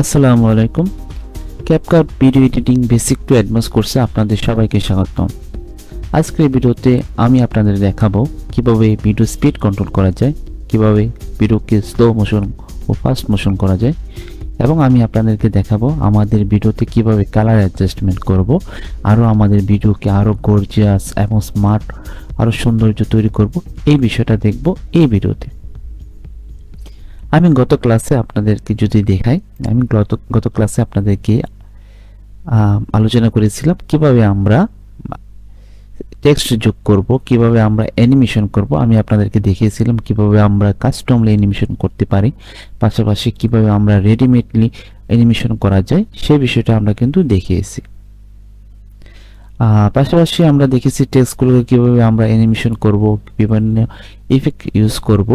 আসসালামু আলাইকুম। CapCut video editing basic to advance কোর্সে আপনাদের সবাইকে স্বাগতম। আজকের ভিডিওতে আমি আপনাদের দেখাবো কিভাবে ভিডিও স্পিড কন্ট্রোল করা যায়, কিভাবে ভিডিওকে স্লো মোশন ও ফাস্ট মোশন করা যায়, এবং আমি আপনাদেরকে দেখাবো আমাদের ভিডিওতে কিভাবে কালার অ্যাডজাস্টমেন্ট করব, আরও আমাদের ভিডিওকে আরও গর্জিয়াস এবং স্মার্ট, আরও সৌন্দর্য তৈরি করব। এই বিষয়টা দেখব এই ভিডিওতে। আমি গত ক্লাসে আপনাদেরকে যদি দেখাই, আমি গত ক্লাসে আপনাদেরকে আলোচনা করেছিলাম কিভাবে আমরা টেক্সট যোগ করব, কিভাবে আমরা অ্যানিমেশন করব। আমি আপনাদেরকে দেখিয়েছিলাম কিভাবে আমরা কাস্টমলি অ্যানিমেশন করতে পারি, পাশাপাশি কিভাবে আমরা রেডিমেডলি অ্যানিমেশন করা যায় সেই বিষয়টা আমরা কিন্তু দেখিয়েছি। পাশাপাশি আমরা দেখেছি টেক্সটগুলোকে কিভাবে আমরা অ্যানিমেশন করব, বিভিন্ন ইফেক্ট ইউজ করব।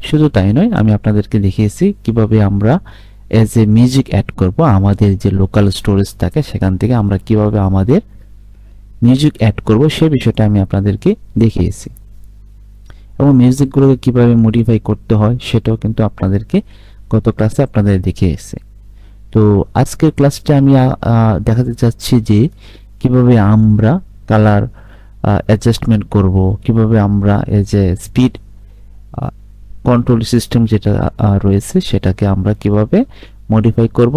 শুধু তাই নয়, আমি আপনাদেরকে দেখিয়েছি কিভাবে আমরা এজ এ মিউজিক অ্যাড করব। আমাদের যে লোকাল স্টোরেজ থাকে সেখান থেকে আমরা কিভাবে আমাদের মিউজিক অ্যাড করব সেই বিষয়টা আমি আপনাদেরকে দেখিয়েছি, এবং মিউজিকগুলোকে কিভাবে মডিফাই করতে হয় সেটাও কিন্তু আপনাদেরকে গত ক্লাসে আপনাদের দেখিয়েছি। তো আজকের ক্লাসটা আমি দেখাতে চাচ্ছি যে কিভাবে আমরা কালার অ্যাডজাস্টমেন্ট করব, কিভাবে আমরা as a speed control system যেটা রয়েছে সেটাকে আমরা কিভাবে মডিফাই করব,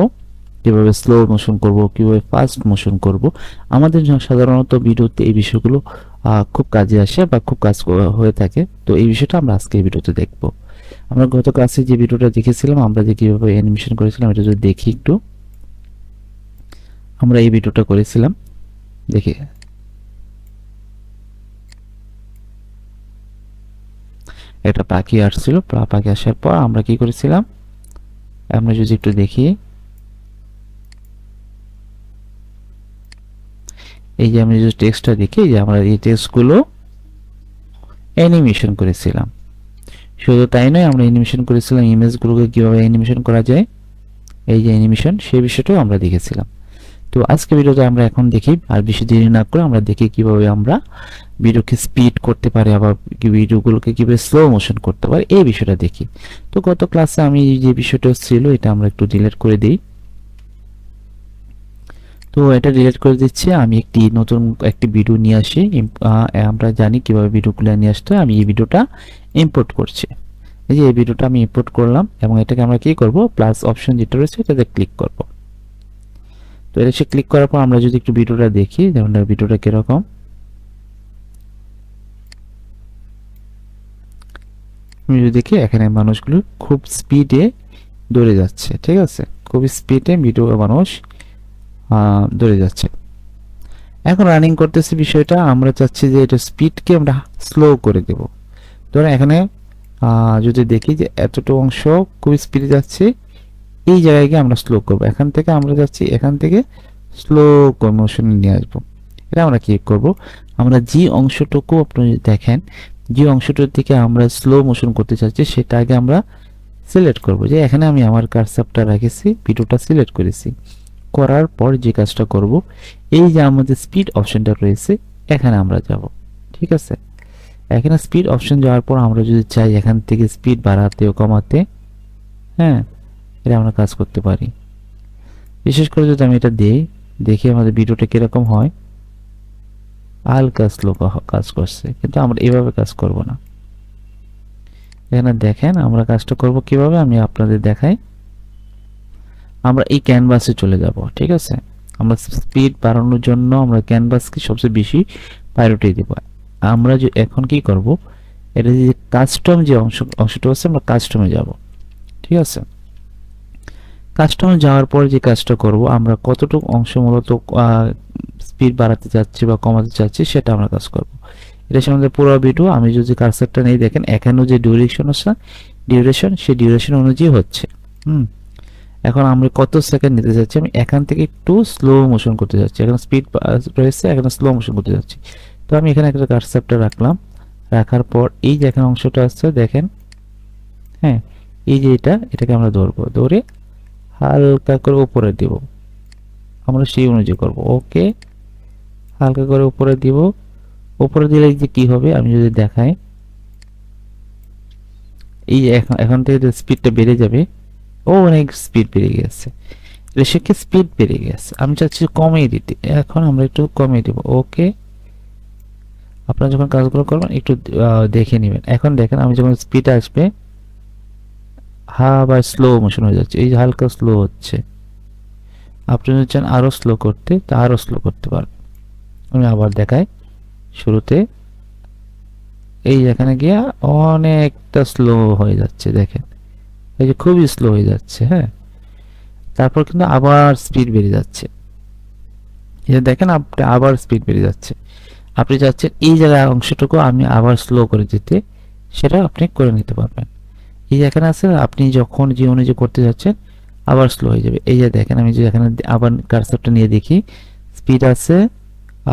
কিভাবে স্লো মোশন করব, কিভাবে ফাস্ট মোশন করব। আমাদের সাধারণত ভিডিওতে এই বিষয়গুলো খুব কাজে আসে বা খুব কাজ হয়ে থাকে। তো এই বিষয়টা আমরা আজকে এই ভিডিওতে দেখব। আমরা গত ক্লাসে যে ভিডিওটা দেখেছিলাম, আমরা যে কিভাবে অ্যানিমেশন করেছিলাম এটা যদি দেখি একটু, আমরা এই ভিডিওটা করেছিলাম। দেখি, একটা পাখি আসছিল, পাখি আসার পর আমরা কি করেছিলাম, আমরা যদি একটু দেখি, এই যে আমি যদি টেক্সটটা দেখি, যে আমরা এই টেক্সটগুলো অ্যানিমেশন করেছিলাম। শুধু তাই নয়, আমরা অ্যানিমেশন করেছিলাম ইমেজগুলোকে কিভাবে অ্যানিমেশন করা যায়, এই যে অ্যানিমেশন সেই বিষয়টাও আমরা দেখেছিলাম। তো আজকে ভিডিওতে আমরা এখন দেখি, আর বেশি দেরি না করে আমরা দেখি কিভাবে আমরা ভিডিওকে স্পিড করতে পারি, আবার ভিডিওগুলোকে কিভাবে স্লো মোশন করতে পারি এই বিষয়টা দেখি। তো গত ক্লাসে আমি যে বিষয়টা ছিল এটা আমরা একটু ডিলিট করে দিই। তো এটা ডিলিট করে দিচ্ছি। আমি নতুন একটি ভিডিও নিয়ে আসি। আমরা জানি কিভাবে ভিডিওগুলো নিয়ে আসতে হয়। আমি এই ভিডিওটা ইম্পোর্ট করছি। এই যে এই ভিডিওটা আমি ইম্পোর্ট করলাম, এবং এটাকে আমরা কি করব, প্লাস অপশন যেটা রয়েছে এটাতে ক্লিক করব। তো এটা সে ক্লিক করার পর আমরা যদি একটু ভিডিওটা দেখি, যেমন ভিডিওটা কিরকম, আমি যদি দেখি এখানে মানুষগুলো খুব স্পিডে দৌড়ে যাচ্ছে। ঠিক আছে, খুব স্পিডে ভিডিও মানুষ দৌড়ে যাচ্ছে। এখন রানিং করতেছি বিষয়টা, আমরা চাচ্ছি যে এটা স্পিডকে আমরা স্লো করে দেব। ধরুন এখানে যদি দেখি যে এতটুকু অংশ খুব স্পিডে যাচ্ছে, এই জায়গায় গিয়ে আমরা স্লো করব। এখান থেকে আমরা যাচ্ছি, এখান থেকে স্লো মোশনে নিয়ে আসবো। এটা আমরা কি করব, আমরা যে অংশটুকু আপনি দেখেন, যে অংশটার দিকে আমরা স্লো মোশন করতে চাচ্ছি সেটা আগে আমরা সিলেক্ট করব। যে এখানে আমি আমার কারসারটা রেখেছি, ভিডিওটা সিলেক্ট করেছি, করার পর যে কাজটা করব, এই যে আমাদের স্পিড অপশনটা রয়েছে এখানে আমরা যাব। ঠিক আছে, এখানে স্পিড অপশন যাওয়ার পর আমরা যদি চাই এখান থেকে স্পিড বাড়াতে ও কমাতে, হ্যাঁ, এটা আমরা কাজ করতে পারি। বিশেষ করে যদি আমি এটা দিই, দেখি আমাদের ভিডিওটা কিরকম হয়, হালকা স্লো কাজ করছে, কিন্তু আমরা এভাবে কাজ করব না। এখানে দেখেন আমরা কাজটা করব কিভাবে, আমি আপনাদের দেখাই। আমরা এই ক্যানভাসে চলে যাব। ঠিক আছে, আমরা স্পিড বাড়ানোর জন্য আমরা ক্যানভাসকে সবচেয়ে বেশি প্রায়োরিটি দেব। আমরা যে এখন কি করব, এটা যে কাস্টম যে অংশটা আছে, আমরা কাস্টমে যাব। ঠিক আছে, কাস্টমে যাওয়ার পর যে কাজটা করব, আমরা কতটুকু অংশ মূলত স্পিড বাড়াতে চাচ্ছি বা কমাতে চাচ্ছি সেটা আমরা কাজ করব। এটা সম্বন্ধে পুরো ভিডিও আমি যদি কারসারটা নেই, দেখেন এখানেও যে ডিউরেশন আছে, সেই ডিউরেশন অনুযায়ী হচ্ছে। এখন আমরা কত সেকেন্ড নিতে যাচ্ছি, আমি এখান থেকে একটু স্লো মোশন করতে যাচ্ছি। এখানে স্পিড রয়েছে, এখানে স্লো মোশন করতে যাচ্ছি। তো আমি এখানে একটা কারসারটা রাখলাম, রাখার পর এই যে এখানে অংশটা আছে দেখেন, হ্যাঁ, এই যে এটাকে আমরা ধরবো, ধরে হালকা করে উপরে দিব। আমরা সেই অনুযায়ী করব। ওকে, হালকা করে উপরে দিব। উপরে দিলে যে কি হবে আমি যদি দেখাই, এই যে এখন থেকে স্পিডটা বেড়ে যাবে, অনেক স্পিড বেড়ে গেছে, রেশিওকে স্পিড বেড়ে গেছে, আমি চাচ্ছি কমিয়ে দিতে। এখন আমরা একটু কমিয়ে দিব। ওকে, আপনারা যখন কাজগুলো করবেন একটু দেখে নেবেন। এখন দেখেন আমি যখন স্পিড আসবে বা স্লো মোশন হয়ে যাচ্ছে, এই যে হালকা স্লো হচ্ছে। আপনি যদি চান আরো স্লো করতে তা আরো স্লো করতে পারবেন। আমি আবার দেখাই, শুরুতে এই এখানে গিয়া অনেকটা স্লো হয়ে যাচ্ছে, দেখেন এই যে খুবই স্লো হয়ে যাচ্ছে। হ্যাঁ, তারপর কিন্তু আবার স্পিড বেড়ে যাচ্ছে, এই যে দেখেন আপনি আবার স্পিড বেড়ে যাচ্ছে। আপনি চাচ্ছেন এই জায়গায় অংশটুকু আমি আবার স্লো করে দিতে, সেটা আপনি করে নিতে পারবেন। এই যে এখানে আছে, আপনি যখন যে অনুযায়ী করতে যাচ্ছেন আবার স্লো হয়ে যাবে। এই যে দেখেন আমি যে এখানে আবার কার্সারটা নিয়ে দেখি, স্পিড আছে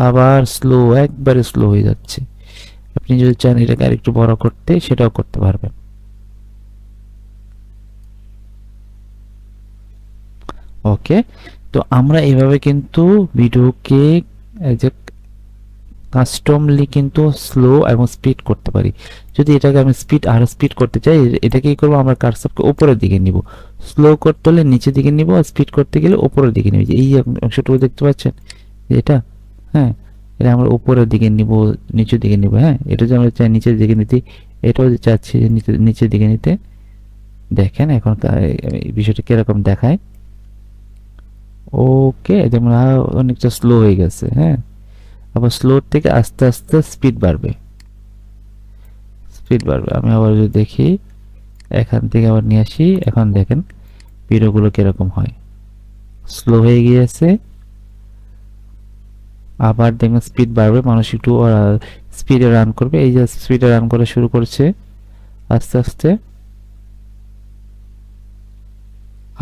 আবার স্লো, একবারে স্লো হয়ে যাচ্ছে। আপনি যদি চান এটাকে আরেকটু বড় করতে সেটাও করতে পারবেন। ওকে, তো আমরা এভাবে কিন্তু ভিডিওকে যে কাস্টমলি কিন্তু স্লো এবং স্পিড করতে পারি। যদি এটাকে আমি আরো স্পিড করতে চাই, এটাকে কি করবো, আমরা কার্সরকে উপরের দিকে নিব। স্লো করতে হলে নিচের দিকে নিব, আর স্পিড করতে গেলে উপরের দিকে নিব। এই অংশটুকু দেখতে পাচ্ছেন এটা, হ্যাঁ, এটা আমরা উপরের দিকে নিব, নিচের দিকে নিব। হ্যাঁ, এটা যদি আমরা চাই নিচের দিকে নিতে, এটাও চাচ্ছি নিচের দিকে নিতে। দেখেন এখন বিষয়টা কিরকম দেখায়। ওকে, যেমন অনেকটা স্লো হয়ে গেছে। হ্যাঁ, আবার স্লো থেকে আস্তে আস্তে স্পিড বাড়বে, আমি আবার যদি দেখি এখান থেকে আবার নিয়ে আসি, এখন দেখেন ভিডিওগুলো কিরকম হয়, স্লো হয়ে গিয়েছে। আবার দেখবেন স্পিড বাড়বে, মানুষ একটু স্পিডে রান করবে। এই যে স্পিডে রান করা শুরু করছে আস্তে আস্তে,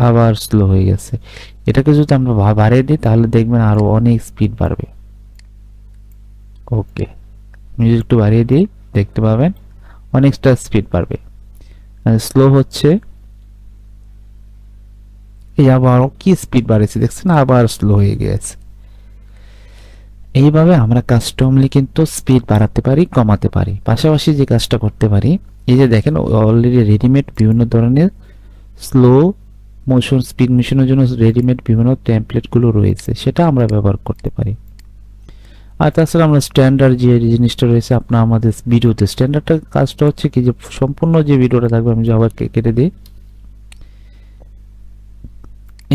আবার স্লো হয়ে গেছে। এটাকে যদি আমরা বাড়িয়ে দিই তাহলে দেখবেন আরো অনেক স্পিড বাড়বে। ওকে, আমি যদি একটু বাড়িয়ে দিই দেখতে পাবেন অনেকটা স্পিড বাড়বে। স্লো হচ্ছে, এই আবার কি স্পিড বাড়েছে দেখছেন, আবার স্লো হয়ে গিয়েছে। এইভাবে আমরা কাস্টমলি কিন্তু স্পিড বাড়াতে পারি, কমাতে পারি। পাশাপাশি যে কাজটা করতে পারি, এই যে দেখেন অলরেডি রেডিমেড বিভিন্ন ধরনের স্লো মোশন, স্পিড মোশনের জন্য রেডিমেড বিভিন্ন টেমপ্লেটগুলো রয়েছে, সেটা আমরা ব্যবহার করতে পারি। আর তাছাড়া আমরা স্ট্যান্ডার্ড যে জিনিসটা রয়েছে আপনার আমাদের ভিডিওতে, স্ট্যান্ডার্ডটা কাজটা হচ্ছে কি, যে সম্পূর্ণ যে ভিডিওটা থাকবে, আমি যে আবার কেটে দিই,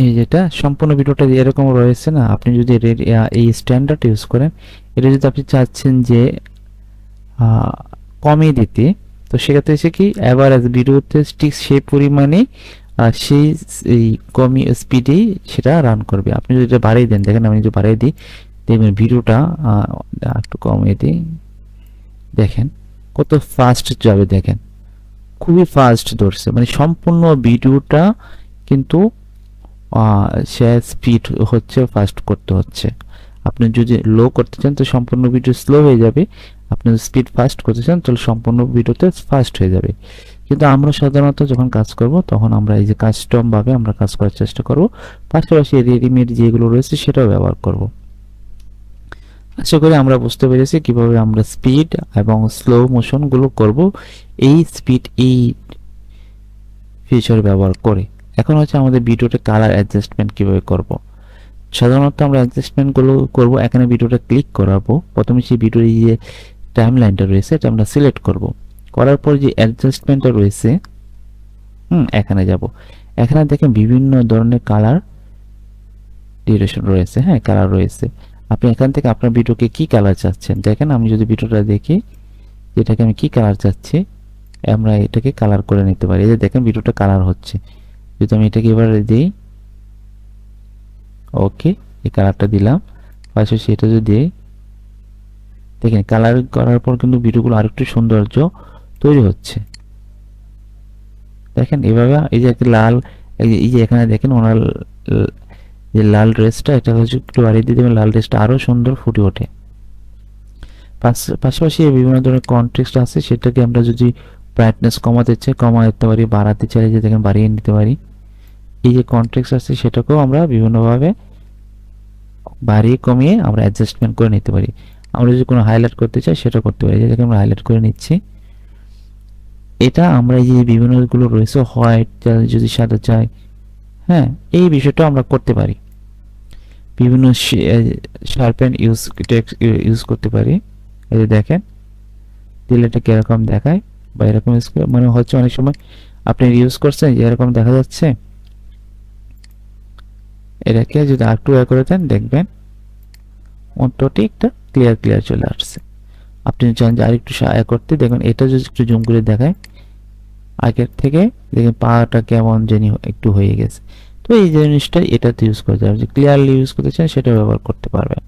এই যেটা সম্পূর্ণ ভিডিওটা এরকম রয়েছে না, আপনি যদি এই স্ট্যান্ডার্ড ইউজ করেন, এটা যদি আপনি চাচ্ছেন যে কমিয়ে দিতে, তো সেক্ষেত্রে হচ্ছে কি অ্যাভারেজ ভিডিওতে ঠিক সেই পরিমাণে সেই এই স্পিডেই সেটা রান করবে। আপনি যদি এটা বাড়িয়ে দেন, দেখেন আমি যদি বাড়িয়ে দিই দেখবেন ভিডিওটা একটু কমিয়ে দিই, দেখেন কত ফাস্ট যাবে, দেখেন খুবই ফাস্ট ধরছে, মানে সম্পূর্ণ ভিডিওটা কিন্তু সে স্পিড হচ্ছে, ফাস্ট করতে হচ্ছে। আপনি যদি লো করতে চান তো সম্পূর্ণ ভিডিও স্লো হয়ে যাবে, আপনি যদি স্পিড ফাস্ট করতে চান তাহলে সম্পূর্ণ ভিডিওতে ফাস্ট হয়ে যাবে। কিন্তু আমরা সাধারণত যখন কাজ করব তখন আমরা এই যে কাস্টম ভাবে আমরা কাজ করার চেষ্টা করব, পাশাপাশি রেডিমেড যেগুলো রয়েছে সেটাও ব্যবহার করব। আশা করি আমরা বুঝতে পেরেছি কিভাবে আমরা স্পিড এবং স্লো মোশন গুলো করব এই স্পিড এই ফিচার ব্যবহার করে। এখন হচ্ছে আমাদের ভিডিওতে কালার অ্যাডজাস্টমেন্ট কিভাবে করব। সাধারণত আমরা অ্যাডজাস্টমেন্ট গুলো করব, এখানে ভিডিওটা ক্লিক করাবো, প্রথমে সেই ভিডিওর যে টাইম লাইনটা রয়েছে এটা আমরা সিলেক্ট করব। করার পর যে অ্যাডজাস্টমেন্টটা রয়েছে, এখানে যাব। এখানে দেখেন বিভিন্ন ধরনের কালার ডিউরেশন রয়েছে, হ্যাঁ কালার রয়েছে। আপনি এখান থেকে আপনার ভিডিওকে কি কালার চাচ্ছেন, দেখেন আমি যদি ভিডিওটা দেখি যেটাকে আমি কি কালার চাচ্ছি, আমরা এটাকে কালার করে নিতে পারি। এই যে দেখেন ভিডিওটা কালার হচ্ছে, যদি আমি এটাকে এবারে দিই, ওকে এই কালারটা দিলাম, পাশাপাশি এটা যদি দিই, দেখেন কালার করার পর কিন্তু ভিডিওগুলো আরেকটু সৌন্দর্য তৈরি হচ্ছে। দেখেন এভাবে এই যে একটা লাল, এই যে এখানে দেখেন ওনার যে লাল ড্রেসটা, এটা হচ্ছে একটু বাড়িয়ে দিয়ে দেবেন, লাল ড্রেসটা আরো সুন্দর ফুটে ওঠে। পাশাপাশি বিভিন্ন ধরনের কন্টেক্সট আছে, সেটাকে আমরা যদি ব্রাইটনেস কমাতে চাই কমাতে দিতে পারি, বাড়াতে চাই যে দেখেন বাড়িয়ে নিতে পারি। এই যে কন্টেক্সট আছে সেটাকেও আমরা বিভিন্নভাবে বাড়িয়ে কমিয়ে আমরা অ্যাডজাস্টমেন্ট করে নিতে পারি। আমরা যদি কোনো হাইলাইট করতে চাই সেটা করতে পারি, যেটাকে আমরা হাইলাইট করে নিচ্ছি। এটা আমরা এই যে বিভিন্নগুলো রয়েছে, হোয়াইট যদি সাদা চাই, হ্যাঁ, এই বিষয়টা আমরা করতে পারি। বিভিন্ন শার্পেন ইউজ করতে পারি। এই যে দেখেন দিলে এটা কিরকম দেখায়, বা এরকম ইউজ করে মনে হচ্ছে অনেক সময় আপনি ইউজ করছেন যে এরকম দেখা যাচ্ছে। এটাকে যদি আরেকটু করে দেন দেখবেন অন্তত একটা ক্লিয়ার চলে আসছে। আপনি চান যে আরেকটু করতে, দেখুন এটা যদি একটু জুম করে দেখায় আগের থেকে, দেখেন পাটা কেমন জানি একটু হয়ে গেছে। তো এই জিনিসটা এটাতে ইউজ করতে হবে, যে ক্লিয়ারলি ইউজ করতে চান সেটা ব্যবহার করতে পারবেন।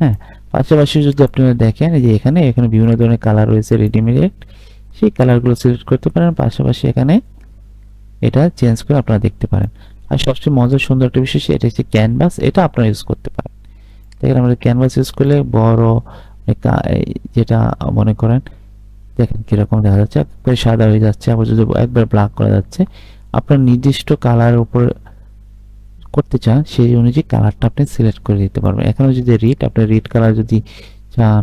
হ্যাঁ, পাশাপাশি যদি আপনারা দেখেন যে এখানে এখানে বিভিন্ন ধরনের কালার রয়েছে রেডিমেড, সেই কালারগুলো সিলেক্ট করতে পারেন। পাশাপাশি এখানে এটা চেঞ্জ করে আপনারা দেখতে পারেন। আর সবচেয়ে মজার সুন্দর একটা বিষয় এটা হচ্ছে ক্যানভাস, এটা আপনারা ইউজ করতে পারেন। দেখেন আমরা ক্যানভাস ইউজ করলে বড় যেটা মনে করেন, দেখেন কিরকম দেখা যাচ্ছে, একবারে সাদা হয়ে যাচ্ছে, আবার যদি একবার ব্ল্যাক করা যাচ্ছে। আপনার নির্দিষ্ট কালার উপর করতে চান সেই অনুযায়ী কালারটা আপনি সিলেক্ট করে দিতে পারবেন। এখানে যদি রিড, আপনি রিড কালার যদি চান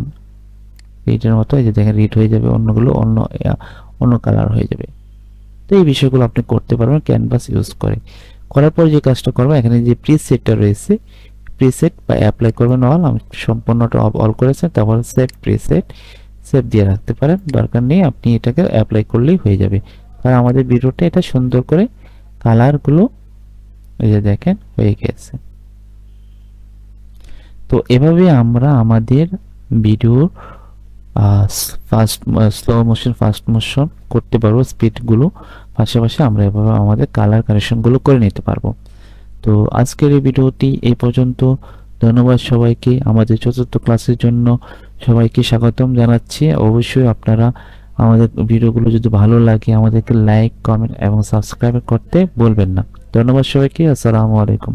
রিডের মতো, এই যে দেখেন রিড হয়ে যাবে, অন্যগুলো অন্য কালার হয়ে যাবে। তো এই বিষয়গুলো আপনি করতে পারবেন ক্যানভাস ইউজ করে। করার পর যে কাজটা করবো, এখানে যে প্রিসেটটা রয়েছে, প্রিসেট বা অ্যাপ্লাই করবেন অল, আমি সম্পূর্ণটা অল করেছেন, তারপর সেভ প্রিসেট, সেভ দিয়ে রাখতে পারেন, দরকার নেই, আপনি এটাকে অ্যাপ্লাই করলেই হয়ে যাবে। আর আমাদের ভিডিওটা এটা সুন্দর করে কালারগুলো এই যে দেখেন হয়ে গেছে। তো এভাবে আমরা আমাদের video fast slow motion fast motion করতে পারবো, স্পিডগুলো। পাশাপাশি আমরা এভাবে আমাদের কালার কারেকশনগুলো করে নিতে পারবো। তো আজকের এই ভিডিওটি এই পর্যন্ত। ধন্যবাদ সবাইকে। আমাদের চতুর্থ ক্লাসের জন্য সবাইকে স্বাগতম জানাচ্ছি। অবশ্যই আপনারা আমাদের ভিডিওগুলো যদি ভালো লাগে আমাদেরকে লাইক, কমেন্ট এবং সাবস্ক্রাইব করতে বলবেন না। ধন্যবাদ সবাইকে। আসসালামু আলাইকুম।